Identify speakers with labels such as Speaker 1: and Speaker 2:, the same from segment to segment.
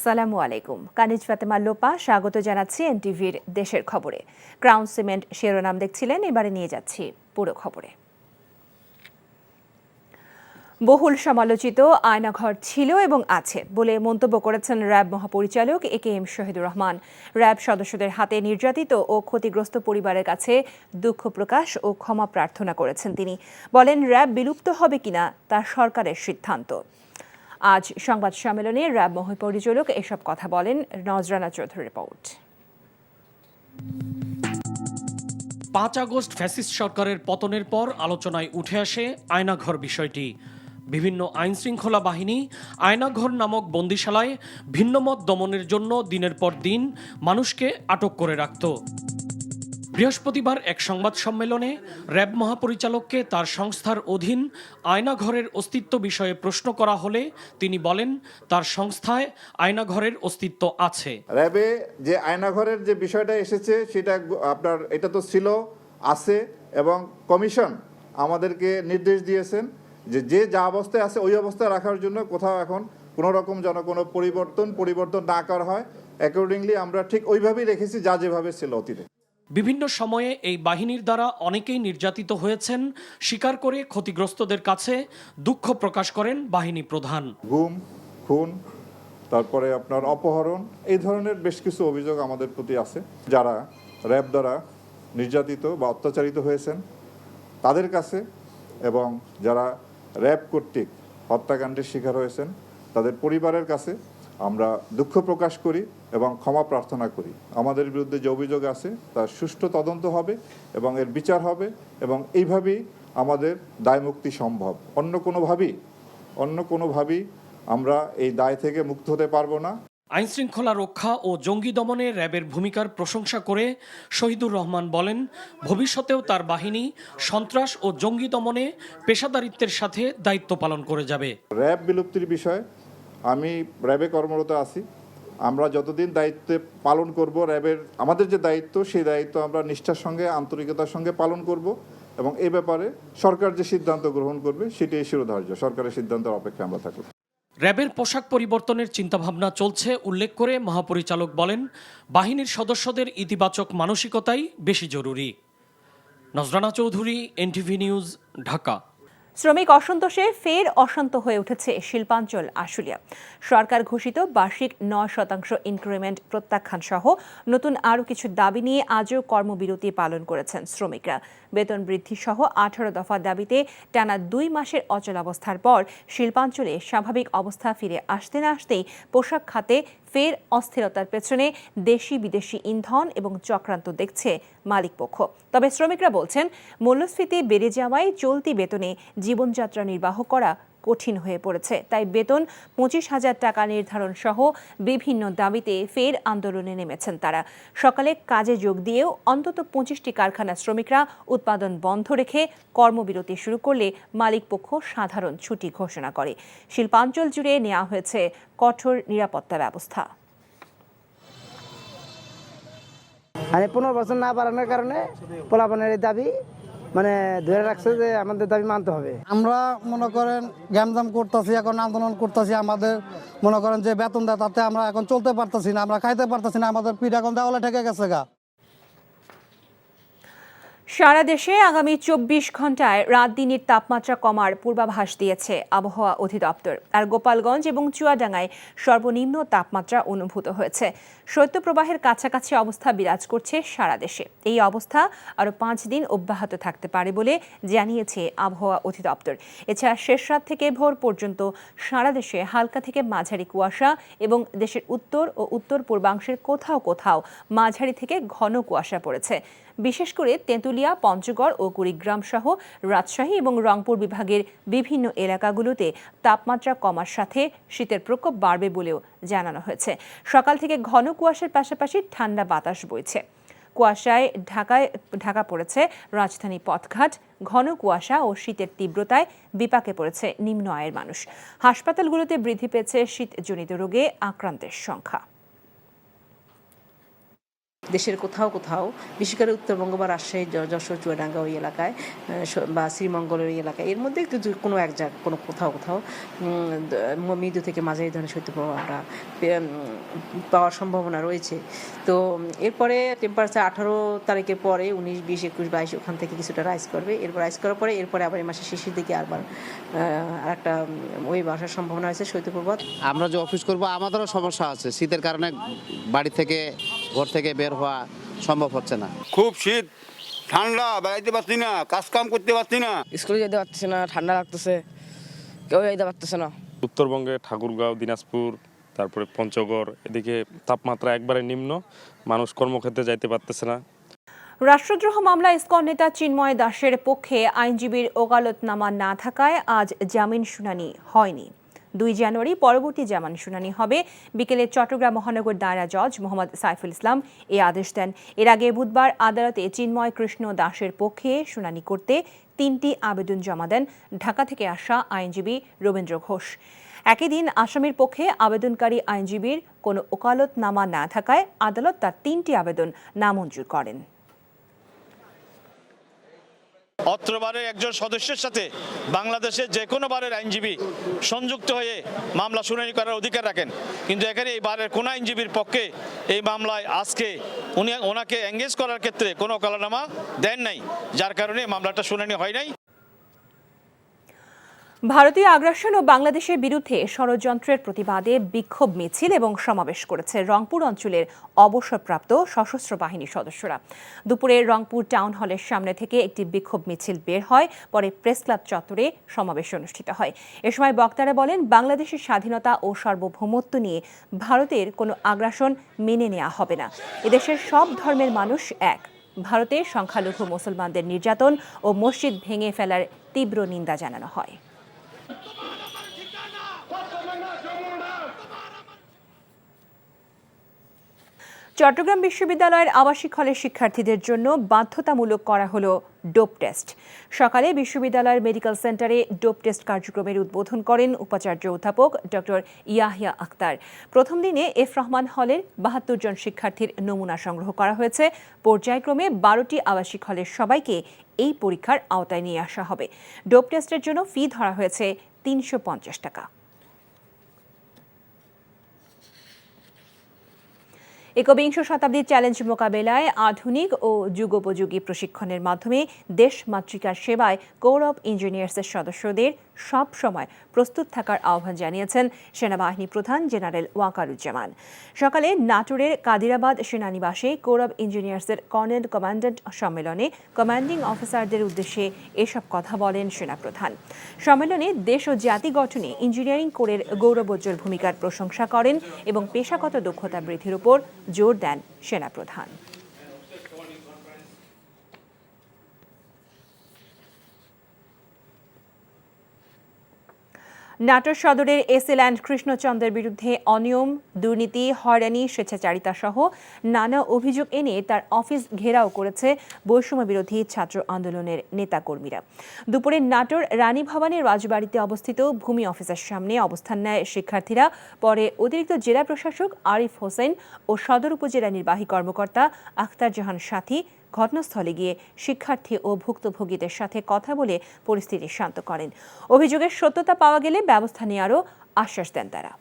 Speaker 1: আসসালামু আলাইকুম। কানিজ ফাতেমা লোপা স্বাগত জানাচ্ছি এনটিভির দেশের খবরে। ক্রাউন সিমেন্ট শিরোনাম দেখছিলেন, এবারে নিয়ে যাচ্ছি পুরো খবরে। বহুল সমালোচিত আয়নাঘর ছিল এবং আছে বলে মন্তব্য করেছেন র্যাব মহাপরিচালক AKM শহীদুর রহমান। র্যাব সদস্যদের হাতে নির্যাতিত ও ক্ষতিগ্রস্ত পরিবারের কাছে দুঃখ প্রকাশ ও ক্ষমা প্রার্থনা করেছেন তিনি। বলেন, র্যাব বিলুপ্ত হবে কিনা তা সরকারের সিদ্ধান্ত। আজ সংবাদ সম্মেলনে র্যাব মহাপরিচালক এসব কথা বলেন। নজরানা চৌধুরীর রিপোর্ট।
Speaker 2: 5 আগস্ট ফ্যাসিস্ট সরকারের পতনের পর আলোচনায় উঠে আসে আয়নাঘর বিষয়টি। বিভিন্ন আইনশৃঙ্খলা বাহিনী আয়নাঘর নামক বন্দিশালায় ভিন্নমত দমনের জন্য দিনের পর দিন মানুষকে আটক করে রাখত। বৃহস্পতিবার এক সংবাদ সম্মেলনে র্যাব মহাপরিচালককে তার সংস্থার অধীন আয়নাঘরের অস্তিত্ব বিষয়ে প্রশ্ন করা হলে তিনি বলেন, তার সংস্থায় আয়নাঘরের অস্তিত্ব আছে।
Speaker 3: র্যাবে যে আয়নাঘরের যে বিষয়টা এসেছে সেটা এটা তো ছিল, আছে, এবং কমিশন আমাদেরকে নির্দেশ দিয়েছেন যে যা অবস্থায় আছে ওই অবস্থায় রাখার জন্য কোথাও এখন কোনো রকম যেন কোনো পরিবর্তন না করা হয়। অ্যাকর্ডিংলি আমরা ঠিক ওইভাবেই রেখেছি যা যেভাবে ছিল অতীতে।
Speaker 2: বিভিন্ন সময়ে এই বাহিনীর দ্বারা অনেকেই নির্যাতিত হয়েছেন স্বীকার করে ক্ষতিগ্রস্তদের কাছে দুঃখ প্রকাশ করেন বাহিনী প্রধান।
Speaker 3: গুম, খুন, তারপরে আপনার অপহরণ, এই ধরনের বেশ কিছু অভিযোগ আমাদের প্রতি আছে। যারা র্যাব দ্বারা নির্যাতিত বা অত্যাচারিত হয়েছেন তাদের কাছে এবং যারা র্যাব কর্তৃক হত্যাকাণ্ডের শিকার হয়েছেন তাদের পরিবারের কাছে আমরা দুঃখ প্রকাশ করি এবং ক্ষমা প্রার্থনা করি। আমাদের বিরুদ্ধে যে অভিযোগ আছে তার সুষ্ঠু তদন্ত হবে এবং এর বিচার হবে এবং এইভাবেই আমাদের দায়মুক্তি সম্ভব। অন্য কোনোভাবেই আমরা এই দায় থেকে মুক্ত হতে পারবো না।
Speaker 2: আইনশৃঙ্খলা রক্ষা ও জঙ্গি দমনে র্যাবের ভূমিকার প্রশংসা করে শহীদুর রহমান বলেন, ভবিষ্যতেও তার বাহিনী সন্ত্রাস ও জঙ্গি দমনে পেশাদারিত্বের সাথে দায়িত্ব পালন করে যাবে।
Speaker 3: র্যাব বিলুপ্তির বিষয়ে আমি র্যাবে কর্মরত আছি। আমরা যতদিন দায়িত্বে পালন করব, র্যাবের আমাদের যে দায়িত্ব সেই দায়িত্ব আমরা নিষ্ঠার সঙ্গে আন্তরিকতার সঙ্গে পালন করব এবং এই ব্যাপারে সরকার যে সিদ্ধান্ত গ্রহণ করবে সেটাই শিরোধার্য। সরকারের সিদ্ধান্তের অপেক্ষায় আমরা থাকব।
Speaker 2: র্যাবের পোশাক পরিবর্তনের চিন্তাভাবনা চলছে উল্লেখ করে মহাপরিচালক বলেন, বাহিনীর সদস্যদের ইতিবাচক মানসিকতাই বেশি জরুরি। নজরানা চৌধুরী, এনটিভি নিউজ, ঢাকা।
Speaker 1: শ্রমিক অসন্তোষে ফের অশান্ত হয়ে উঠেছে শিল্পাঞ্চল আশুলিয়া। সরকার ঘোষিত বার্ষিক 9% ইনক্রিমেন্ট প্রত্যাখ্যান সহ নতুন আরও কিছু দাবি নিয়ে আজও কর্মবিরতি পালন করেছেন শ্রমিকরা। বেতন বৃদ্ধি সহ 18 দফা দাবিতে টানা 2 মাসের অচলাবস্থার পর শিল্পাঞ্চলে স্বাভাবিক অবস্থা ফিরে আসতে না আসতেই পোশাক খাতে ফের অস্থিরতার পেছনে দেশি বিদেশি ইন্ধন এবং চক্রান্ত দেখছে মালিকপক্ষ। তবে শ্রমিকরা বলছেন, মূল্যস্ফীতি বেড়ে যাওয়ায় চলতি বেতনে জীবনযাত্রা নির্বাহ করা কঠিন হয়ে পড়েছে। তাই বেতন 25,000 টাকা নির্ধারণ সহ বিভিন্ন দাবিতে ফের আন্দোলনে নেমেছেন তারা। সকালে কাজে যোগ দিয়েও অন্তত 25টি কারখানার শ্রমিকরা উৎপাদন বন্ধ রেখে কর্মবিরতি শুরু করলে মালিকপক্ষ সাধারণ ছুটি ঘোষণা করে। শিল্পাঞ্চল জুড়ে নেওয়া হয়েছে কঠোর নিরাপত্তা ব্যবস্থা।
Speaker 4: 15 বছর না বাড়ানোর কারণে পোলাপানের দাবি ধরে রাখছে যে আমাদের দাবি মানতে হবে।
Speaker 5: আমরা মনে করেন গ্যামজাম করতেছি, এখন আন্দোলন করতেছি। আমাদের মনে করেন যে বেতন দেয় তাতে আমরা এখন চলতে পারতেছি না, আমরা খাইতে পারতেছি না, আমাদের পিঠ এখন দেওয়ালে ঠেকে গেছে গা।
Speaker 1: সারা দেশে আগামী 24 ঘন্টায় রাত দিনের তাপমাত্রা কমার পূর্বাভাস দিয়েছে আবহাওয়া অধিদপ্তর। আর গোপালগঞ্জ এবং চুয়াডাঙ্গায় সর্বনিম্ন তাপমাত্রা অনুভূত হয়েছে। শৈত্যপ্রবাহের কাছাকাছি অবস্থা বিরাজ করছে সারা দেশে। এই অবস্থা আরও 5 দিন অব্যাহত থাকতে পারে বলে জানিয়েছে আবহাওয়া অধিদপ্তর। এছাড়া শেষ রাত থেকে ভোর পর্যন্ত সারা দেশে হালকা থেকে মাঝারি কুয়াশা এবং দেশের উত্তর ও উত্তর পূর্বাংশের কোথাও কোথাও মাঝারি থেকে ঘন কুয়াশা পড়েছে। বিশেষ করে তেঁতুলিয়া, পঞ্চগড় ও কুড়িগ্রাম সহ রাজশাহী এবং রংপুর বিভাগের বিভিন্ন এলাকাগুলোতে তাপমাত্রা কমার সাথে শীতের প্রকোপ বাড়বে বলেও জানানো হয়েছে। সকাল থেকে ঘন কুয়াশার পাশাপাশি ঠান্ডা বাতাস বইছে। কুয়াশায় ঢাকা পড়েছে রাজধানী পথঘাট। ঘন কুয়াশা ও শীতের তীব্রতায় বিপাকে পড়েছে নিম্ন আয়ের মানুষ। হাসপাতালগুলোতে বৃদ্ধি পেয়েছে শীতজনিত রোগে আক্রান্তের সংখ্যা।
Speaker 6: দেশের কোথাও কোথাও, বিশেষ করে উত্তরবঙ্গ বা রাজশাহী, যশোর, চুয়াডাঙ্গা ওই এলাকায় বা শ্রীমঙ্গলের ওই এলাকায়, এর মধ্যে কোনো এক জায়গা কোথাও মৃদু থেকে মাঝারি ধরনের শৈত্যপ্রবাহ আমরা পাওয়ার সম্ভাবনা রয়েছে। তো এরপরে টেম্পারেচার 18 তারিখের পরে 19, 20, 21, 22 ওখান থেকে কিছুটা রাইজ করবে। এরপর রাইজ করার পরে এরপরে আবার এই মাসের শেষের দিকে আবার আরেকটা ওই আসার সম্ভাবনা আছে শৈত্যপ্রবাহ।
Speaker 7: আমরা যে অফিস করব আমাদেরও সমস্যা আছে, শীতের কারণে বাড়ি থেকে ঘর থেকে বের হওয়া সম্ভব হচ্ছে না।
Speaker 8: খুব শীত, ঠান্ডা, বেড়াইতে পারছি না, কাজ কাম করতে পারছি না,
Speaker 9: স্কুলে যেতে পারতেছে না, ঠান্ডা লাগতেছে, কেউ যেতে পারতেছে না।
Speaker 10: উত্তরবঙ্গে ঠাকুরগাঁও, দিনাজপুর, তারপরে পঞ্চগড়, এদিকে তাপমাত্রা একবারে নিম্ন, মানুষ কর্মক্ষেত্রে যাইতে পারতেছে না।
Speaker 1: রাষ্ট্রদ্রোহ মামলায় ইসকন নেতা চিন্ময় দাসের পক্ষে আইনজীবীর ওকালতনামা না থাকায় আজ জামিন শুনানি হয়নি। 2 জানুয়ারি পরবর্তী জামিন শুনানি হবে। বিকেলে চট্টগ্রাম মহানগর দায়রা জজ মোহাম্মদ সাইফুল ইসলাম এই আদেশ দেন। এর আগে বুধবার আদালতে চিন্ময় কৃষ্ণ দাসের পক্ষে শুনানি করতে 3টি আবেদন জমা দেন ঢাকা থেকে আসা আইনজীবী রবীন্দ্র ঘোষ। একই দিন আসামির পক্ষে আবেদনকারী আইনজীবীর কোনো ওকালতনামা না থাকায় আদালত তার 3টি আবেদন নামঞ্জুর করেন।
Speaker 11: অত্রবারের একজন সদস্যের সাথে বাংলাদেশের যে কোনো বারের আইনজীবী সংযুক্ত হয়ে মামলা শুনানি করার অধিকার রাখেন, কিন্তু এখানে এই বারের কোন আইনজীবীর পক্ষে এই মামলায় আজকে ওনাকে এঙ্গেজ করার ক্ষেত্রে কোনো ওকালতনামা দেন নাই, যার কারণে মামলাটা শুনানি হয় নাই।
Speaker 1: ভারতীয় আগ্রাসন ও বাংলাদেশের বিরুদ্ধে ষড়যন্ত্রের প্রতিবাদে বিক্ষোভ মিছিল এবং সমাবেশ করেছে রংপুর অঞ্চলের অবসরপ্রাপ্ত সশস্ত্র বাহিনীর সদস্যরা। দুপুরে রংপুর টাউন হলের সামনে থেকে একটি বিক্ষোভ মিছিল বের হয়, পরে প্রেস ক্লাব চত্বরে সমাবেশ অনুষ্ঠিত হয়। এ সময় বক্তারা বলেন, বাংলাদেশের স্বাধীনতা ও সার্বভৌমত্ব নিয়ে ভারতের কোনো আগ্রাসন মেনে নেওয়া হবে না। এদেশের সব ধর্মের মানুষ এক। ভারতে সংখ্যালঘু মুসলমানদের নির্যাতন ও মসজিদ ভেঙে ফেলার তীব্র নিন্দা জানানো হয়। চট্টগ্রাম বিশ্ববিদ্যালয়ের আবাসিক হলের শিক্ষার্থীদের জন্য বাধ্যতামূলক করা হলো ডোপ টেস্ট। সকালে বিশ্ববিদ্যালয়ের মেডিকেল সেন্টারে ডোপ টেস্ট কার্যক্রমের উদ্বোধন করেন উপাচার্য অধ্যাপক ডক্টর ইয়াহিয়া আক্তার। প্রথম দিনে এফ রহমান হলের 72 জন শিক্ষার্থীর নমুনা সংগ্রহ করা হয়েছে। পর্যায়ক্রমে 12টি আবাসিক হলের সবাইকে এই পরীক্ষার আওতায় নিয়ে আসা হবে। ডোপ টেস্টের জন্য ফি ধরা হয়েছে 350 টাকা। একবিংশ শতাব্দীর চ্যালেঞ্জ মোকাবেলায় আধুনিক ও যুগোপযোগী প্রশিক্ষণের মাধ্যমে দেশ মাতৃকার সেবায় কোর অব ইঞ্জিনিয়ার্সের সদস্যদের সব সময় প্রস্তুত থাকার আহ্বান জানিয়েছেন সেনাবাহিনী প্রধান জেনারেল ওয়াকারুজ্জামান। সকালে নাটোরের কাদিরাবাদ সেনানিবাসে কোর অব ইঞ্জিনিয়ার্সের কর্নেল কমান্ড্যান্ট সম্মেলনে কমান্ডিং অফিসারদের উদ্দেশ্যে এসব কথা বলেন সেনাপ্রধান। সম্মেলনে দেশ ও জাতি গঠনে ইঞ্জিনিয়ারিং কোরের গৌরবোজ্জ্বল ভূমিকার প্রশংসা করেন এবং পেশাগত দক্ষতা বৃদ্ধির উপর জোর দেন সেনাপ্রধান। নাটোর সদরের এসএল্যান্ড কৃষ্ণচন্দ্রের বিরুদ্ধে অনিয়ম, দুর্নীতি, হয়রানি, স্বেচ্ছাচারিতা সহ নানা অভিযোগ এনে তার অফিস ঘেরাও করেছে বৈষম্য বিরোধী ছাত্র আন্দোলনের নেতাকর্মীরা। দুপুরে নাটোর রানী ভবানীর রাজবাড়িতে অবস্থিত ভূমি অফিসের সামনে অবস্থান নেয় শিক্ষার্থীরা। পরে অতিরিক্ত জেলা প্রশাসক আরিফ হোসেন ও সদর উপজেলা নির্বাহী কর্মকর্তা আখতার জাহান সাথী ঘটনাস্থলে গিয়ে শিক্ষার্থী ও ভুক্তভোগীদের সাথে কথা বলে পরিস্থিতি শান্ত করেন। অভিযোগের সত্যতা পাওয়া গেলে ব্যবস্থা নেওয়ারও আশ্বাস দেন তারা।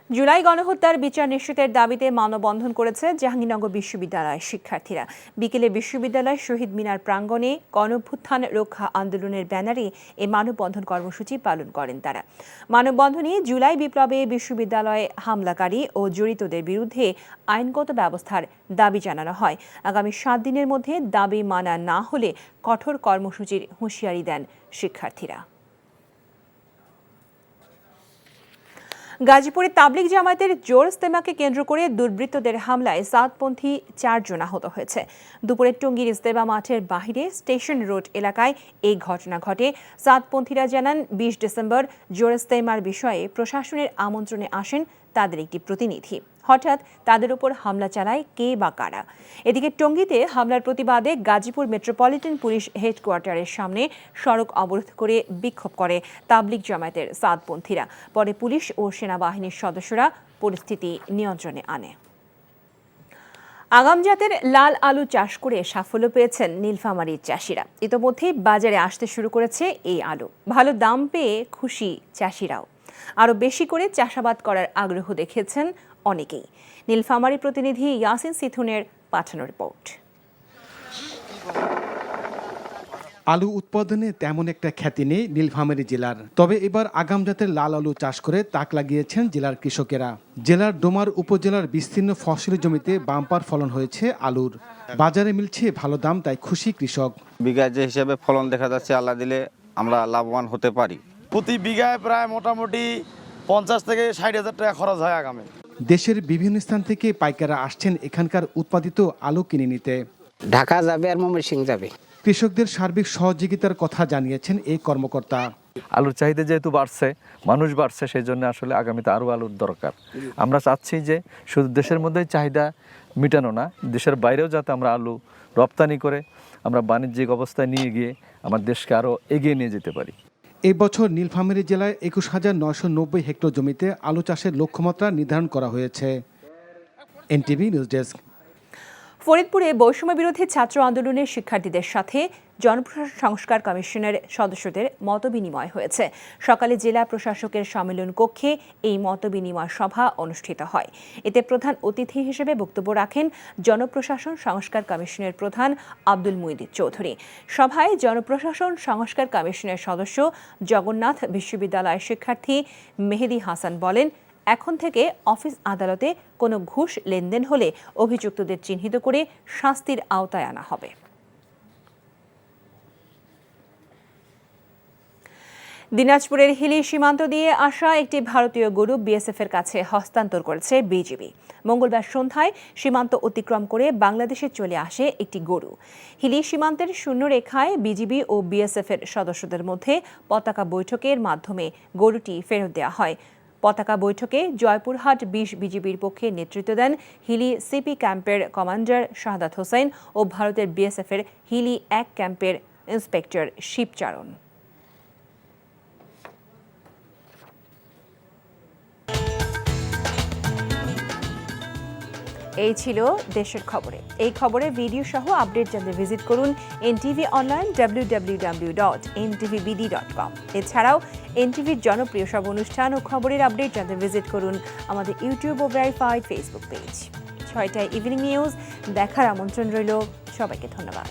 Speaker 1: জুলাই গণহত্যার বিচার নিশ্চিতের দাবিতে মানববন্ধন করেছে জাহাঙ্গীরনগর বিশ্ববিদ্যালয়ের শিক্ষার্থীরা। বিকেলে বিশ্ববিদ্যালয় শহীদ মিনার প্রাঙ্গণে গণঅভ্যুত্থান রক্ষা আন্দোলনের ব্যানারে এই মানববন্ধন কর্মসূচি পালন করেন তারা। মানববন্ধনে জুলাই বিপ্লবে বিশ্ববিদ্যালয়ে হামলাকারী ও জড়িতদের বিরুদ্ধে আইনগত ব্যবস্থার দাবি জানানো হয়। আগামী 7 দিনের মধ্যে দাবি মানা না হলে কঠোর কর্মসূচির হুঁশিয়ারি দেন শিক্ষার্থীরা। গাজীপুরে তাবলিগ জামায়াতের জোর ইজতেমাকে কেন্দ্র করে দুর্বৃত্তদের হামলায় সাতপন্থী 4 জন আহত হয়েছে। দুপুরে টঙ্গীর ইজতেমা মাঠের বাহিরে স্টেশন রোড এলাকায় এই ঘটনা ঘটে। সাতপন্থীরা জানান 20 ডিসেম্বর জোর ইজতেমার বিষয়ে প্রশাসনের আমন্ত্রণে আসেন তাদের একটি প্রতিনিধি। হঠাৎ তাদের উপর হামলা চালায় কে বা কারা। এদিকে টঙ্গীতে হামলার প্রতিবাদে গাজীপুর মেট্রোপলিটন পুলিশ হেডকোয়ার্টারের সামনে সড়ক অবরোধ করে বিক্ষোভ করে তাবলিগ জামায়াতের সাদপন্থীরা। পরে পুলিশ ও সেনাবাহিনীর সদস্যরা পরিস্থিতি নিয়ন্ত্রণে আনে। আগাম জাতের লাল আলু চাষ করে সাফল্য পেয়েছেন নীলফামারীর চাষিরা। ইতোমধ্যেই বাজারে আসতে শুরু করেছে এই আলু। ভালো দাম পেয়ে খুশি চাষিরাও। আরও বেশি করে চাষাবাদ করার আগ্রহ দেখিয়েছেন অনেকেই। নীলফামারী প্রতিনিধি ইয়াসিন সিথুনের পাঠানো রিপোর্ট।
Speaker 12: আলু উৎপাদনে তেমন একটা খ্যাতি নেই নীলফামারী জেলার, তবে এবার আগাম জাতের লাল আলু চাষ করে তাক লাগিয়েছেন জেলার কৃষকেরা। জেলার ডোমার উপজেলার বিস্তীর্ণ ফসলি জমিতে বাম্পার ফলন হয়েছে আলুর। বাজারে মিলছে ভালো দাম, তাই খুশি কৃষক।
Speaker 13: বিঘায় যে হিসাবে ফলন দেখা যাচ্ছে, আল্লাহ দিলে আমরা লাভবান হতে পারি।
Speaker 14: প্রতি বিঘায় প্রায় মোটামুটি 50 থেকে 60,000 টাকা খরচ হয় আগামী।
Speaker 12: দেশের বিভিন্ন স্থান থেকে পাইকাররা আসছেন এখানকার উৎপাদিত আলু কিনে নিতে।
Speaker 4: ঢাকা যাবে আর ময়মনসিংহ যাবে।
Speaker 12: কৃষকদের সার্বিক সহযোগিতার কথা জানিয়েছেন এই কর্মকর্তা।
Speaker 15: আলুর চাহিদা যেহেতু বাড়ছে, মানুষ বাড়ছে, সেই জন্য আসলে আগামীতে আরও আলুর দরকার। আমরা চাচ্ছি যে শুধু দেশের মধ্যেই চাহিদা মেটানো না, দেশের বাইরেও যাতে আমরা আলু রপ্তানি করে আমরা বাণিজ্যিক অবস্থায় নিয়ে গিয়ে আমার দেশকে আরও এগিয়ে নিয়ে যেতে পারি।
Speaker 12: এই বছর নীলফামারী জেলায় 21,990 হেক্টর জমিতে আলু চাষের লক্ষ্যমাত্রা নির্ধারণ করা হয়েছে। NTV news desk.
Speaker 1: ফরিদপুরে বৈষম্য বিরোধী ছাত্র আন্দোলনের শিক্ষার্থীদের সাথে জনপ্রশাসন সংস্কার কমিশনের সদস্যদের মতবিনিময় হয়েছে। সকালে জেলা প্রশাসকের সম্মেলন কক্ষে এই মতবিনিময় সভা অনুষ্ঠিত হয়। এতে প্রধান অতিথি হিসেবে বক্তব্য রাখেন জনপ্রশাসন সংস্কার কমিশনের প্রধান আব্দুল মুইদ চৌধুরী। সভায় জনপ্রশাসন সংস্কার কমিশনের সদস্য জগন্নাথ বিশ্ববিদ্যালয়ের শিক্ষার্থী মেহেদি হাসান বলেন, এখন থেকে অফিস আদালতে কোনো ঘুষ লেনদেন হলে অভিযুক্তদের চিহ্নিত করে শাস্তির আওতায় আনা হবে। দিনাজপুরের হিলি সীমান্ত দিয়ে আসা একটি ভারতীয় গরু বিএসএফের কাছে হস্তান্তর করেছে বিজিবি। মঙ্গলবার সন্ধ্যায় সীমান্ত অতিক্রম করে বাংলাদেশে চলে আসে একটি গরু। হিলি সীমান্তের শূন্যরেখায় বিজিবি ও বিএসএফের সদস্যদের মধ্যে পতাকা বৈঠকের মাধ্যমে গরুটি ফেরত দেওয়া হয়। পতাকা বৈঠকে জয়পুরহাট 20 বিজিবির পক্ষে নেতৃত্ব দেন হিলি সিপি ক্যাম্পের কমান্ডার শাহাদাত হোসেন ও ভারতের বিএসএফের হিলি 1 ক্যাম্পের ইন্সপেক্টর শিবচারণ। এই ছিল দেশের খবরে। এই খবরে ভিডিও সহ আপডেট জানতে ভিজিট করুন এনটিভি অনলাইন www.ntvbd.com। এছাড়াও এনটিভির জনপ্রিয় সব অনুষ্ঠান ও খবরের আপডেট জানতে ভিজিট করুন আমাদের ইউটিউব ও ভেরিফাইড ফেসবুক পেজ। 6টায় ইভিনিং নিউজ দেখার আমন্ত্রণ রইল। সবাইকে ধন্যবাদ।